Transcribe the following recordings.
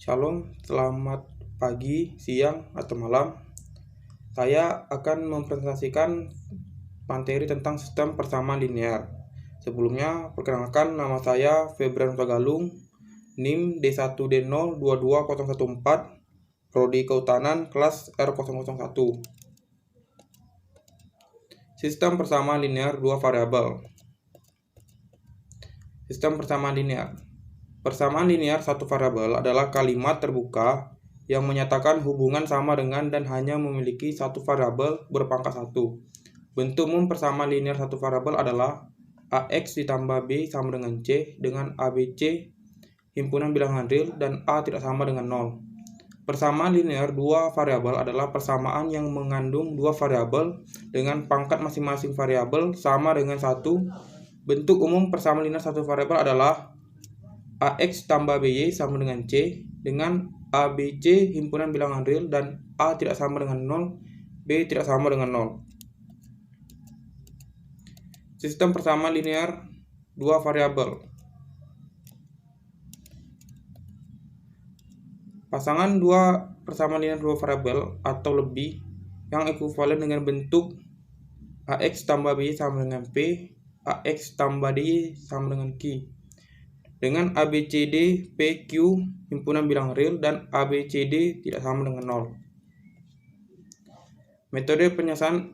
Shalom, selamat pagi, siang, atau malam. Saya akan mempresentasikan materi tentang sistem persamaan linear. Sebelumnya, perkenalkan nama saya Febrian Tagalung, NIM D1D022014, Prodi Kehutanan kelas R001. Sistem persamaan linear dua variabel. Sistem persamaan linear. Persamaan linear satu variabel adalah kalimat terbuka yang menyatakan hubungan sama dengan dan hanya memiliki satu variabel berpangkat 1. Bentuk umum persamaan linear satu variabel adalah AX ditambah B sama dengan C dengan ABC himpunan bilangan real dan A tidak sama dengan 0. Persamaan linear dua variabel adalah persamaan yang mengandung dua variabel dengan pangkat masing-masing variabel sama dengan 1. Bentuk umum persamaan linear satu variabel adalah AX tambah BY sama dengan C dengan ABC himpunan bilangan real dan A tidak sama dengan 0, B tidak sama dengan 0. Sistem persamaan linear dua variabel. Pasangan dua persamaan linear dua variabel atau lebih yang ekuivalen dengan bentuk AX tambah BY sama dengan P, AX tambah DY sama dengan Q. Dengan ABCD, PQ himpunan bilangan real dan ABCD tidak sama dengan 0. Metode penyelesaian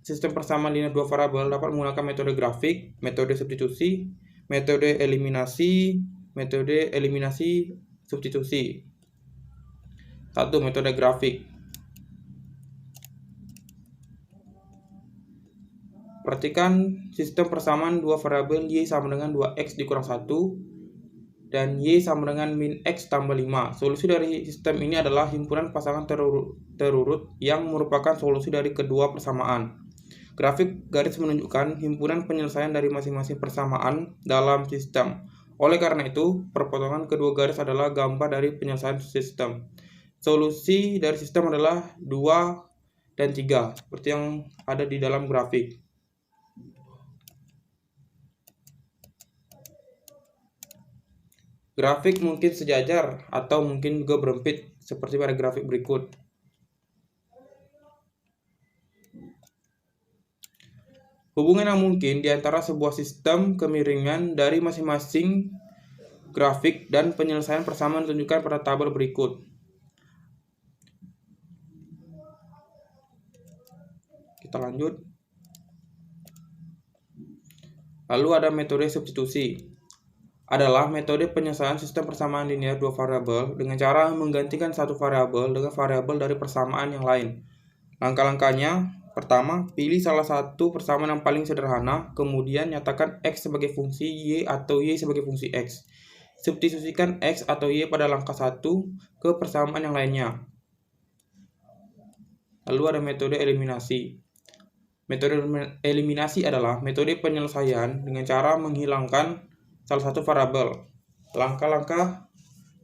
sistem persamaan linear dua variabel dapat menggunakan metode grafik, metode substitusi, metode eliminasi substitusi. 1. Metode grafik. Perhatikan sistem persamaan dua variabel Y sama dengan 2X dikurang 1 dan Y sama dengan min X tambah 5. Solusi dari sistem ini adalah himpunan pasangan terurut yang merupakan solusi dari kedua persamaan. Grafik garis menunjukkan himpunan penyelesaian dari masing-masing persamaan dalam sistem. Oleh karena itu, perpotongan kedua garis adalah gambar dari penyelesaian sistem. Solusi dari sistem adalah 2 dan 3, seperti yang ada di dalam grafik. Grafik mungkin sejajar atau mungkin juga berempit seperti pada grafik berikut. Hubungan yang mungkin di antara sebuah sistem kemiringan dari masing-masing grafik dan penyelesaian persamaan ditunjukkan pada tabel berikut. Kita lanjut. Lalu ada metode substitusi. Adalah metode penyelesaian sistem persamaan linear dua variabel dengan cara menggantikan satu variabel dengan variabel dari persamaan yang lain. Langkah-langkahnya, pertama, pilih salah satu persamaan yang paling sederhana, kemudian nyatakan X sebagai fungsi Y atau Y sebagai fungsi X. Substitusikan X atau Y pada langkah 1 ke persamaan yang lainnya. Lalu ada metode eliminasi. Metode eliminasi adalah metode penyelesaian dengan cara menghilangkan salah satu variabel. Langkah-langkah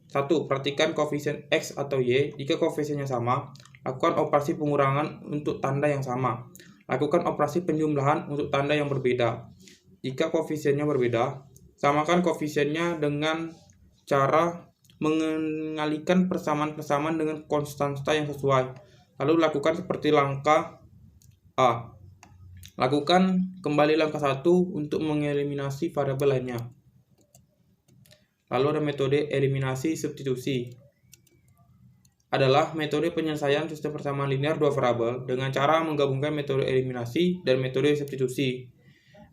1. Perhatikan koefisien X atau Y. Jika koefisiennya sama, lakukan operasi pengurangan untuk tanda yang sama. Lakukan operasi penjumlahan untuk tanda yang berbeda. Jika koefisiennya berbeda, samakan koefisiennya dengan cara mengalihkan persamaan-persamaan dengan konstanta yang sesuai. Lalu lakukan seperti langkah A. Lakukan kembali langkah 1 untuk mengeliminasi variabel lainnya. Lalu ada metode eliminasi substitusi. Adalah metode penyelesaian sistem persamaan linear dua variabel dengan cara menggabungkan metode eliminasi dan metode substitusi.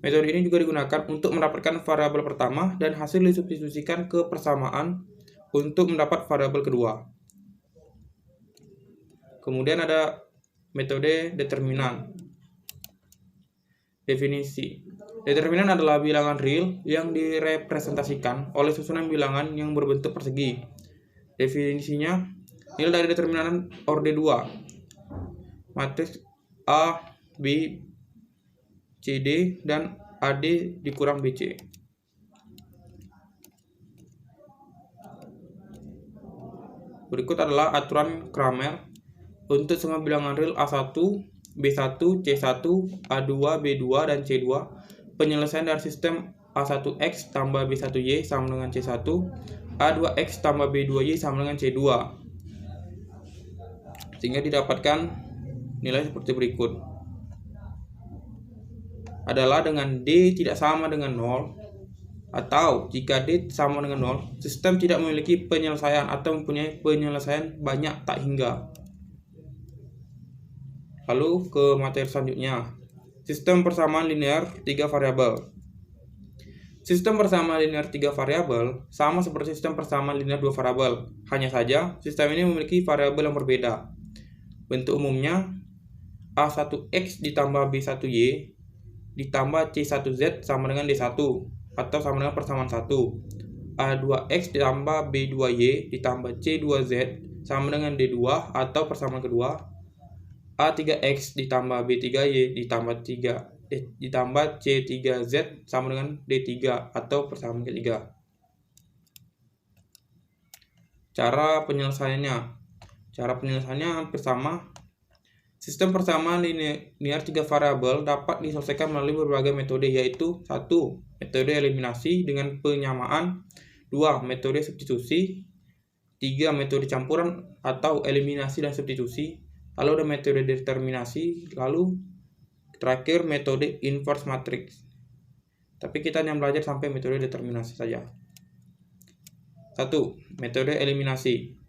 Metode ini juga digunakan untuk mendapatkan variabel pertama dan hasil disubstitusikan ke persamaan untuk mendapat variabel kedua. Kemudian ada metode determinan. Definisi. Determinan adalah bilangan real yang direpresentasikan oleh susunan bilangan yang berbentuk persegi. Definisinya, nilai dari determinan orde 2. Matriks A, B, C, D, dan AD dikurang BC. Berikut adalah aturan Cramer untuk semua bilangan real A1, B1, C1, A2, B2, dan C2. Penyelesaian dari sistem A1X tambah B1Y sama dengan C1, A2X tambah B2Y sama dengan C2. Sehingga didapatkan nilai seperti berikut. Adalah dengan D tidak sama dengan 0, atau jika D sama dengan 0, sistem tidak memiliki penyelesaian atau mempunyai penyelesaian banyak tak hingga. Lalu ke materi selanjutnya. Sistem persamaan linear 3 variabel. Sistem persamaan linear 3 variabel sama seperti sistem persamaan linear 2 variabel. Hanya saja, sistem ini memiliki variabel yang berbeda. Bentuk umumnya A1X ditambah B1Y ditambah C1Z sama dengan D1 atau sama dengan persamaan 1. A2X ditambah B2Y ditambah C2Z sama dengan D2 atau persamaan kedua. A3X ditambah B3Y ditambah C3Z sama dengan D3 atau persamaan ketiga. Cara penyelesaiannya hampir sama. Sistem persamaan linear 3 variabel dapat diselesaikan melalui berbagai metode, yaitu 1. Metode eliminasi dengan penyamaan, 2. Metode substitusi, 3. Metode campuran atau eliminasi dan substitusi, lalu ada metode determinasi, lalu terakhir metode inverse matrix. Tapi kita hanya belajar sampai metode determinasi saja. 1. Metode eliminasi.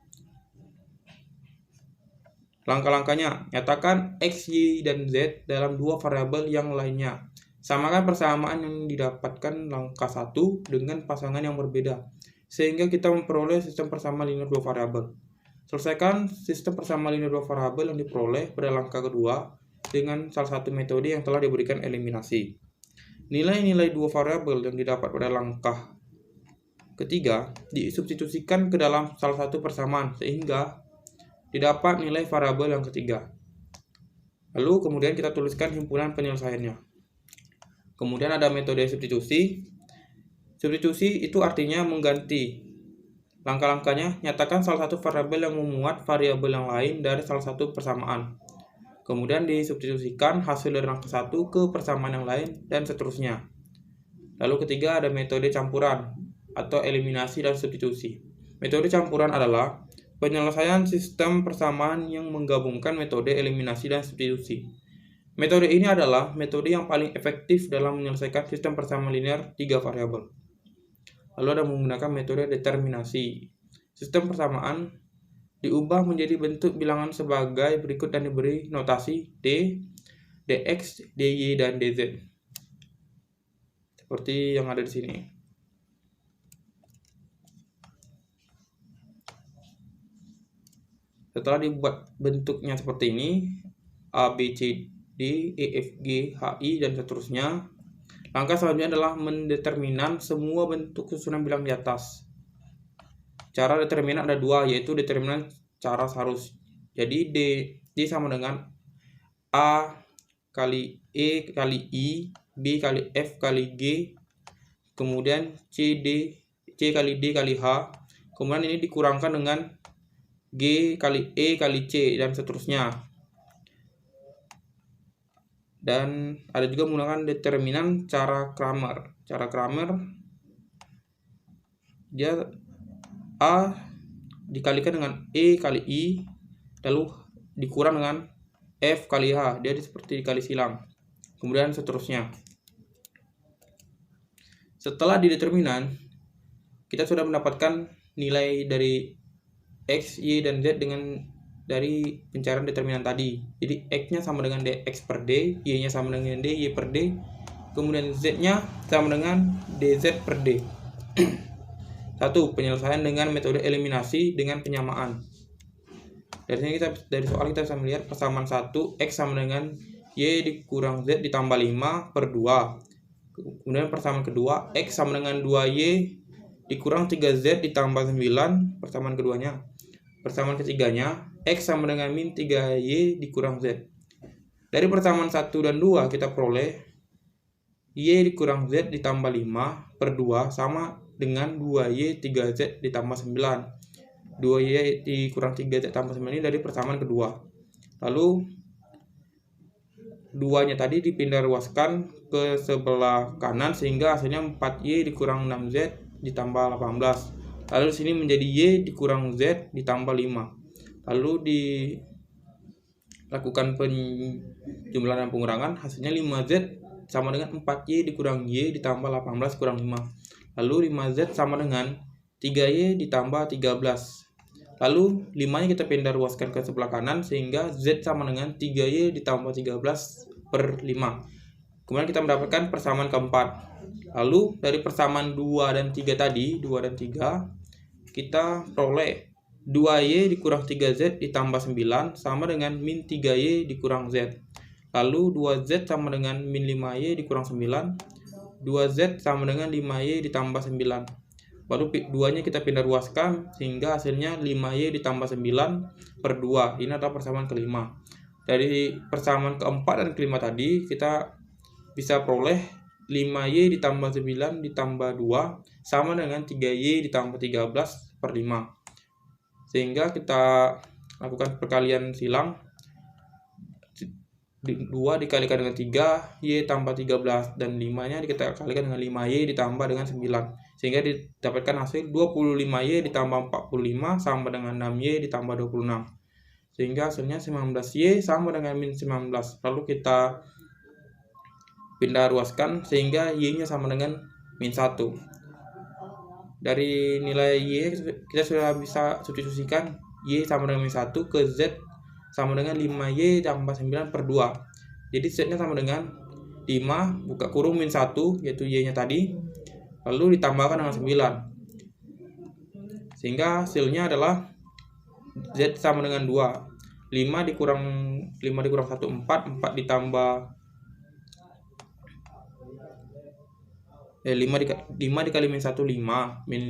Langkah-langkahnya, nyatakan X, Y, dan Z dalam 2 variabel yang lainnya. Samakan persamaan yang didapatkan langkah 1 dengan pasangan yang berbeda, sehingga kita memperoleh sistem persamaan linear 2 variabel. Selesaikan sistem persamaan linear 2 variabel yang diperoleh pada langkah kedua dengan salah satu metode yang telah diberikan eliminasi. Nilai-nilai 2 variabel yang didapat pada langkah ketiga disubstitusikan ke dalam salah satu persamaan sehingga didapat nilai variabel yang ketiga. Lalu kemudian kita tuliskan himpunan penyelesaiannya. Kemudian ada metode substitusi. Substitusi itu artinya mengganti. Langkah-langkahnya, nyatakan salah satu variabel yang memuat variabel yang lain dari salah satu persamaan. Kemudian disubstitusikan hasil dari langkah 1 ke persamaan yang lain, dan seterusnya. Lalu ketiga ada metode campuran atau eliminasi dan substitusi. Metode campuran adalah penyelesaian sistem persamaan yang menggabungkan metode eliminasi dan substitusi. Metode ini adalah metode yang paling efektif dalam menyelesaikan sistem persamaan linear 3 variabel. Lalu ada menggunakan metode determinasi. Sistem persamaan diubah menjadi bentuk bilangan sebagai berikut dan diberi notasi D, Dx, Dy, dan Dz. Seperti yang ada di sini. Setelah dibuat bentuknya seperti ini, A, B, C, D, E, F, G, H, I, dan seterusnya, langkah selanjutnya adalah mendeterminan semua bentuk susunan bilang di atas. Cara determinan ada 2, yaitu determinan cara sarus. Jadi D sama dengan A kali E kali I, B kali F kali G, kemudian C kali D kali H, kemudian ini dikurangkan dengan G kali E kali C, dan seterusnya. Dan ada juga menggunakan determinan cara Cramer. Cara Cramer, dia A dikalikan dengan E kali I, lalu dikurang dengan F kali H, dia seperti dikali silang. Kemudian seterusnya. Setelah dideterminan, kita sudah mendapatkan nilai dari X, Y, dan Z dari pencarian determinan tadi. Jadi X-nya sama dengan Dx per D, Y-nya sama dengan D, Y per D, kemudian Z-nya sama dengan Dz per D. 1. Penyelesaian dengan metode eliminasi dengan penyamaan. Dari soal kita bisa melihat persamaan 1, X sama dengan Y dikurang Z ditambah 5 per 2. Kemudian persamaan kedua, X sama dengan 2Y dikurang 3Z ditambah 9, persamaan keduanya. Persamaan ketiganya, X sama dengan min 3Y dikurang Z. Dari persamaan 1 dan 2 kita peroleh Y dikurang Z ditambah 5 per 2 sama dengan 2Y 3Z ditambah 9. 2Y dikurang 3Z ditambah 9 ini dari persamaan kedua. Lalu 2-nya tadi dipindah ruaskan ke sebelah kanan sehingga hasilnya 4Y dikurang 6Z ditambah 18. Lalu di sini menjadi Y dikurang Z ditambah 5. Lalu dilakukan penjumlahan dan pengurangan, hasilnya 5Z sama dengan 4Y dikurang Y ditambah 18 kurang 5. Lalu 5Z sama dengan 3Y ditambah 13. Lalu 5-nya kita pindah ruaskan ke sebelah kanan sehingga Z sama dengan 3Y ditambah 13 per 5. Kemudian kita mendapatkan persamaan keempat. Lalu dari persamaan 2 dan 3 tadi, 2 dan 3, kita peroleh 2Y dikurang 3Z ditambah 9 sama dengan min 3Y dikurang Z. Lalu 2Z sama dengan min 5Y dikurang 9. 2Z sama dengan 5Y ditambah 9. Baru 2-nya kita pindah ruaskan sehingga hasilnya 5Y ditambah 9 per 2. Ini adalah persamaan kelima. Dari persamaan keempat dan kelima tadi kita bisa peroleh 5Y ditambah 9 ditambah 2 sama dengan 3Y ditambah 13 per 5. Sehingga kita lakukan perkalian silang. 2 dikalikan dengan 3, Y tambah 13, dan 5-nya kita kalikan dengan 5Y ditambah dengan 9. Sehingga didapatkan hasil 25Y ditambah 45 sama dengan 6Y ditambah 26. Sehingga hasilnya 19Y sama dengan min 19. Lalu kita pindah ruaskan sehingga Y-nya sama dengan min 1. Dari nilai Y kita sudah bisa substitusikan Y sama dengan min 1 ke Z sama dengan 5Y tambah 9 per 2. Jadi Z-nya sama dengan 5 buka kurung min 1 yaitu Y-nya tadi, lalu ditambahkan dengan 9. Sehingga hasilnya adalah Z sama dengan 2. 5 dikurang 1 4, 4 ditambah 5 dikali min 1 5, min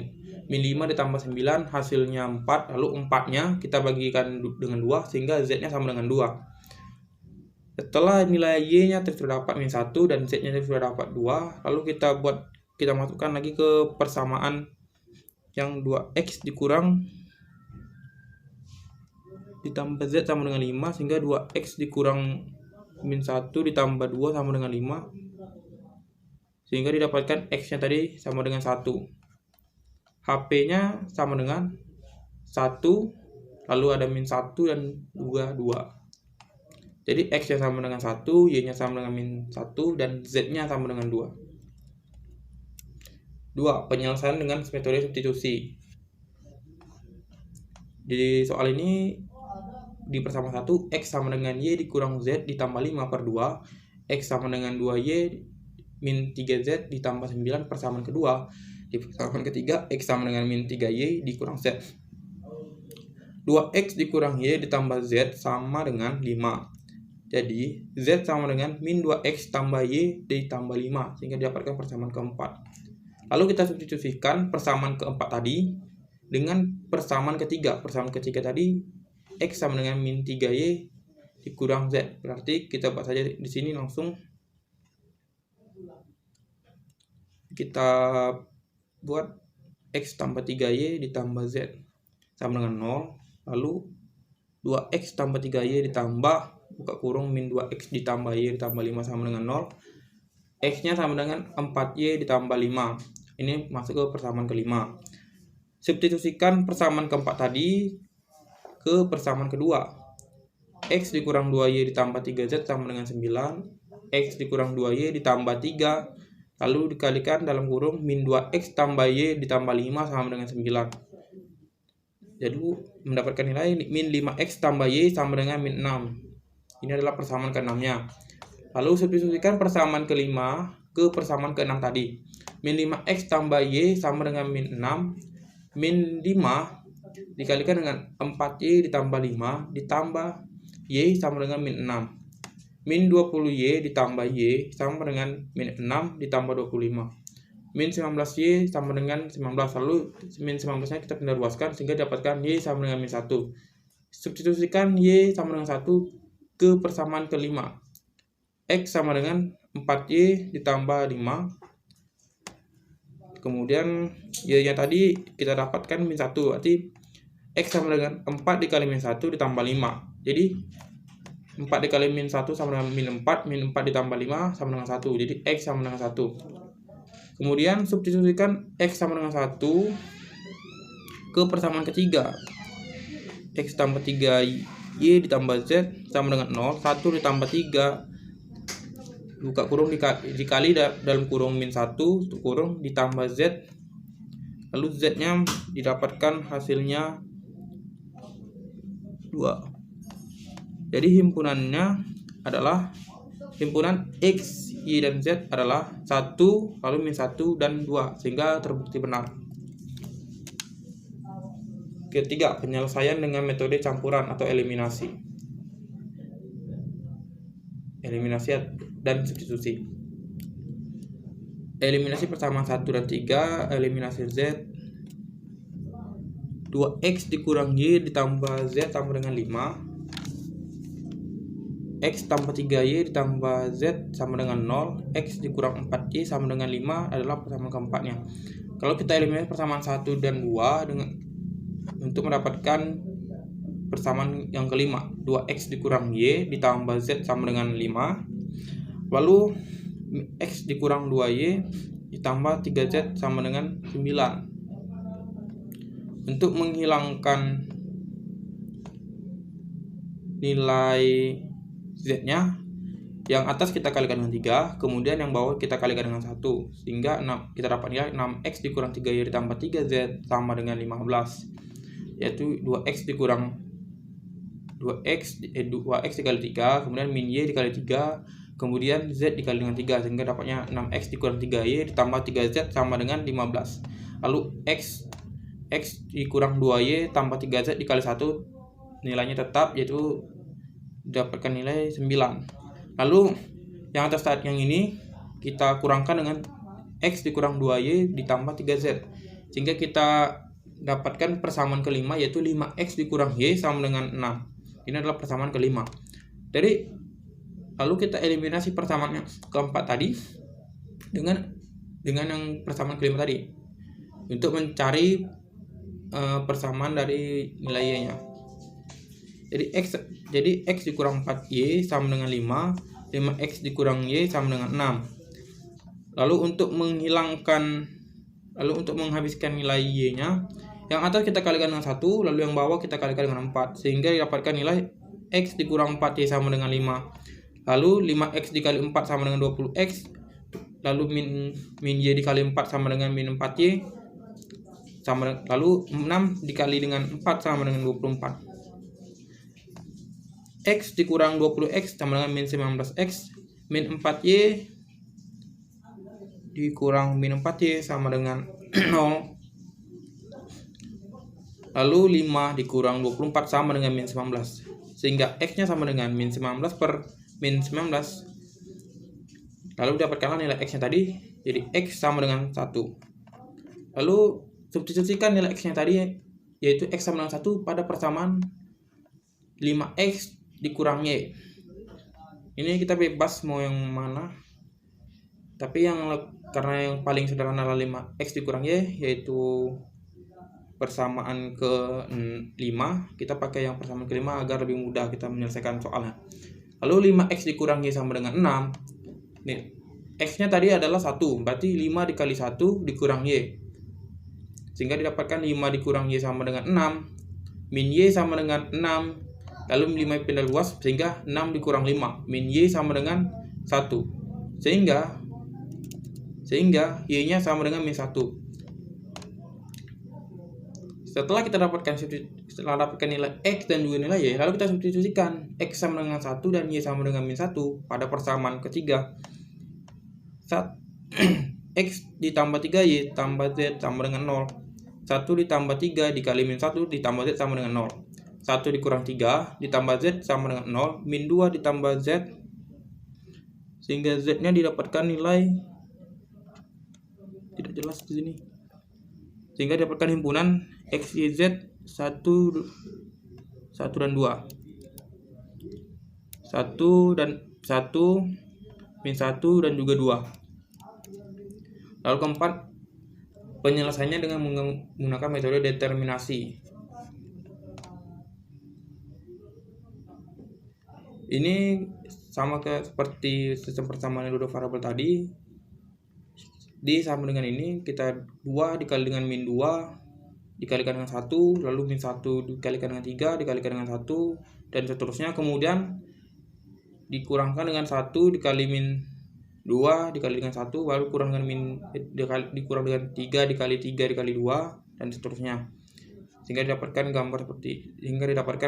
5 ditambah 9 hasilnya 4, lalu 4-nya kita bagikan dengan 2 sehingga Z-nya sama dengan 2. Setelah nilai Y-nya sudah dapat min 1 dan Z-nya sudah dapat 2, lalu kita masukkan lagi ke persamaan yang 2X dikurang ditambah Z sama dengan 5 sehingga 2X dikurang min 1 ditambah 2 sama dengan 5. Sehingga didapatkan X-nya tadi sama dengan 1. HP-nya sama dengan 1, lalu ada min 1 dan 2. Jadi X-nya sama dengan 1, Y-nya sama dengan min 1, dan Z-nya sama dengan 2. 2. Penyelesaian dengan metode substitusi. Di soal ini di persamaan 1, X sama dengan Y dikurang Z ditambah 5 per 2. X sama dengan 2Y min 3Z ditambah 9 persamaan kedua. Di persamaan ketiga, X sama dengan min 3Y dikurang Z. 2X dikurang Y ditambah Z sama dengan 5. Jadi Z sama dengan min 2X tambah Y ditambah 5 sehingga didapatkan persamaan keempat. Lalu kita substitusikan persamaan keempat tadi dengan persamaan ketiga. Persamaan ketiga tadi X sama dengan min 3Y dikurang Z. Berarti kita buat saja di sini langsung. Kita buat X tambah 3Y ditambah Z sama dengan 0. Lalu 2X tambah 3Y ditambah buka kurung min 2X ditambah Y ditambah 5 sama dengan 0. X-nya sama dengan 4Y ditambah 5. Ini masuk ke persamaan kelima. Substitusikan persamaan keempat tadi ke persamaan kedua. X dikurang 2Y ditambah 3Z sama dengan 9. X dikurang 2Y ditambah 3. Lalu dikalikan dalam kurung min 2X tambah Y ditambah 5 sama dengan 9. Jadi mendapatkan nilai min 5X tambah Y sama dengan min 6. Ini adalah persamaan ke-6-nya. Lalu substitusikan persamaan kelima ke persamaan ke-6 tadi. Min 5X tambah Y sama dengan min 6. Min 5 dikalikan dengan 4Y ditambah 5 ditambah Y sama dengan min 6. Min 20Y ditambah Y sama dengan min 6 ditambah 25. Min 19Y sama dengan 19. Lalu min 19-nya kita pindah ruaskan sehingga dapatkan Y sama dengan min 1. Substitusikan Y sama dengan 1 ke persamaan kelima. X sama dengan 4Y ditambah 5. Kemudian Y-nya tadi kita dapatkan min 1. Berarti X sama dengan 4 dikali min 1 ditambah 5. Jadi 4 dikali min 1 sama dengan min 4. Min 4 ditambah 5 sama dengan 1. Jadi X sama dengan 1. Kemudian substitusikan X sama dengan 1 ke persamaan ketiga. X tambah 3Y ditambah Z sama dengan 0. 1 ditambah 3 buka kurung dikali dalam kurung min 1 tutup kurung ditambah Z, lalu Z nya didapatkan hasilnya 2. Jadi himpunannya adalah himpunan X, Y, dan Z adalah 1, lalu min 1 dan 2, sehingga terbukti benar. Ketiga, penyelesaian dengan metode campuran atau eliminasi. Eliminasi dan substitusi. Eliminasi persamaan 1 dan 3, eliminasi Z. 2X dikurang Y ditambah Z sama dengan 5. X tambah 3Y ditambah Z sama dengan 0. X dikurang 4Y sama dengan 5 adalah persamaan keempatnya. Kalau kita eliminasi persamaan 1 dan 2 untuk mendapatkan persamaan yang kelima, 2X dikurang Y ditambah Z sama dengan 5. Lalu X dikurang 2Y ditambah 3Z sama dengan 9. Untuk menghilangkan nilai Z-nya, yang atas kita kalikan dengan 3, kemudian yang bawah kita kalikan dengan 1, sehingga kita dapat nilai 6X dikurang 3Y ditambah 3Z sama dengan 15, yaitu 2X dikurang 2X dikali 3, kemudian min Y dikali 3, kemudian Z dikali dengan 3, sehingga dapatnya 6X dikurang 3Y ditambah 3Z sama dengan 15. Lalu X dikurang 2Y tambah 3Z dikali 1, nilainya tetap, yaitu dapatkan nilai 9. Lalu yang atas saat yang ini kita kurangkan dengan X dikurang 2Y ditambah 3Z, sehingga kita dapatkan persamaan kelima, yaitu 5X dikurang Y sama dengan 6. Ini adalah persamaan kelima. Jadi lalu kita eliminasi persamaan yang keempat tadi dengan yang persamaan kelima tadi untuk mencari persamaan dari nilai Y-nya. Jadi X dikurang 4Y sama dengan 5. 5X dikurang Y sama dengan 6. Lalu untuk menghabiskan nilai Y-nya, yang atas kita kalikan dengan 1, lalu yang bawah kita kalikan dengan 4, sehingga didapatkan nilai X dikurang 4Y sama dengan 5. Lalu 5X dikali 4 sama dengan 20X. Lalu min Y dikali 4 sama dengan min 4Y. Lalu 6 dikali dengan 4 sama dengan 24. X dikurang 20X sama dengan min 19X. Min 4Y dikurang min 4Y sama dengan 0. Lalu 5 dikurang 24 sama dengan min 19, sehingga X-nya sama dengan min 19 per min 19. Lalu dapatkanlah nilai X-nya tadi, jadi X sama dengan 1. Lalu substitusikan nilai X-nya tadi, yaitu X sama dengan 1 pada persamaan 5X dikurang Y. Ini kita bebas mau yang mana, tapi karena yang paling sederhana adalah 5X dikurang Y, yaitu persamaan ke-5, kita pakai yang persamaan ke-5 agar lebih mudah kita menyelesaikan soalnya. Lalu 5X dikurang Y sama dengan 6. Nih, X-nya tadi adalah 1, berarti 5 dikali 1 dikurang Y, sehingga didapatkan 5 dikurang Y sama dengan 6. Min Y sama dengan 6. Lalu 5 pindah luas, sehingga 6 dikurang 5. Min Y sama dengan 1. Sehingga Y-nya sama dengan min 1. Setelah kita dapatkan nilai X dan juga nilai Y, lalu kita substitusikan X sama dengan 1 dan Y sama dengan min 1 pada persamaan ketiga. X ditambah 3Y tambah Z sama dengan 0. 1 ditambah 3 dikali min 1 ditambah Z sama dengan 0. 1 dikurang 3 ditambah Z sama dengan 0. Min 2 ditambah Z, sehingga Z-nya didapatkan nilai tidak jelas di sini, sehingga didapatkan himpunan X, Y, Z 1 dan 2. 1 min 1 dan juga 2. Lalu keempat, penyelesaiannya dengan menggunakan metode determinasi. Ini sama seperti sistem persamaan dua variabel tadi. Sama dengan ini, kita 2 dikali dengan min 2 dikalikan dengan 1, lalu min 1 dikalikan dengan 3 dikalikan dengan 1, dan seterusnya. Kemudian dikurangkan dengan 1 dikali min 2 dikali dengan 1, lalu kurang dengan dikurang dengan 3 dikali 3 dikali 2, dan seterusnya. Sehingga didapatkan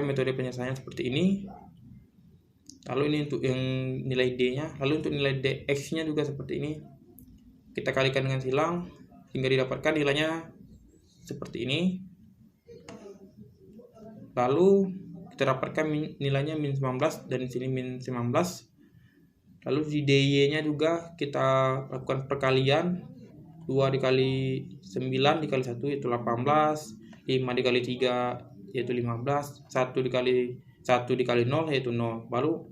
metode penyelesaian seperti ini. Lalu ini untuk yang nilai D-nya. Lalu untuk nilai DX-nya juga seperti ini. Kita kalikan dengan silang sehingga didapatkan nilainya seperti ini. Lalu kita dapatkan nilainya min 19 dan di sini min 19. Lalu di DY-nya juga kita lakukan perkalian. 2 dikali 9 dikali 1 yaitu 18, 5 dikali 3 yaitu 15, 1 dikali 0 yaitu 0. Baru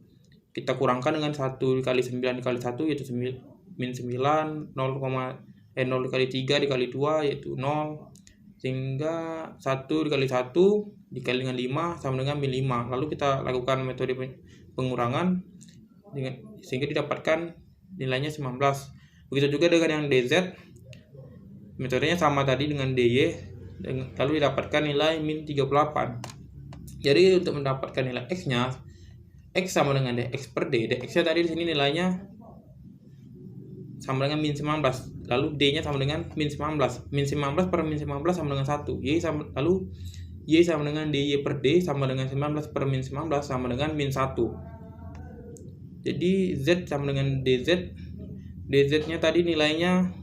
kita kurangkan dengan 1 dikali 9 dikali 1 yaitu min 9, 0 dikali 3 dikali 2 yaitu 0. Sehingga 1 dikali 1 dikali dengan 5 sama dengan min 5. Lalu kita lakukan metode pengurangan sehingga didapatkan nilainya 19. Begitu juga dengan yang DZ. Metodenya sama tadi dengan DY, lalu didapatkan nilai min 38. Jadi untuk mendapatkan nilai X-nya, X sama dengan DX per D. DX-nya tadi di sini nilainya sama dengan min 19. Lalu D-nya sama dengan min 19. Min 19 per min 19 sama dengan 1. Lalu Y sama dengan DY per D sama dengan 19 per min 19 sama dengan min 1. Jadi Z sama dengan DZ. DZ-nya tadi nilainya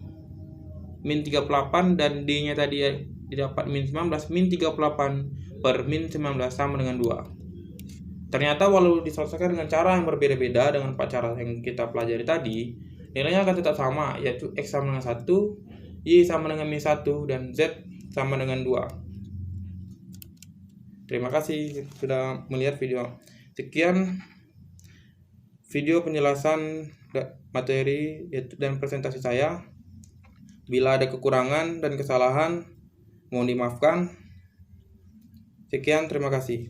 min 38 dan D-nya tadi didapat min 19. Min 38 per min 19 sama dengan 2. Ternyata walau diselesaikan dengan cara yang berbeda-beda dengan 4 cara yang kita pelajari tadi, nilainya akan tetap sama, yaitu X sama dengan 1, Y sama dengan min 1, dan Z sama dengan 2. Terima kasih sudah melihat video. Sekian video penjelasan materi dan presentasi saya. Bila ada kekurangan dan kesalahan, mohon dimaafkan. Sekian, terima kasih.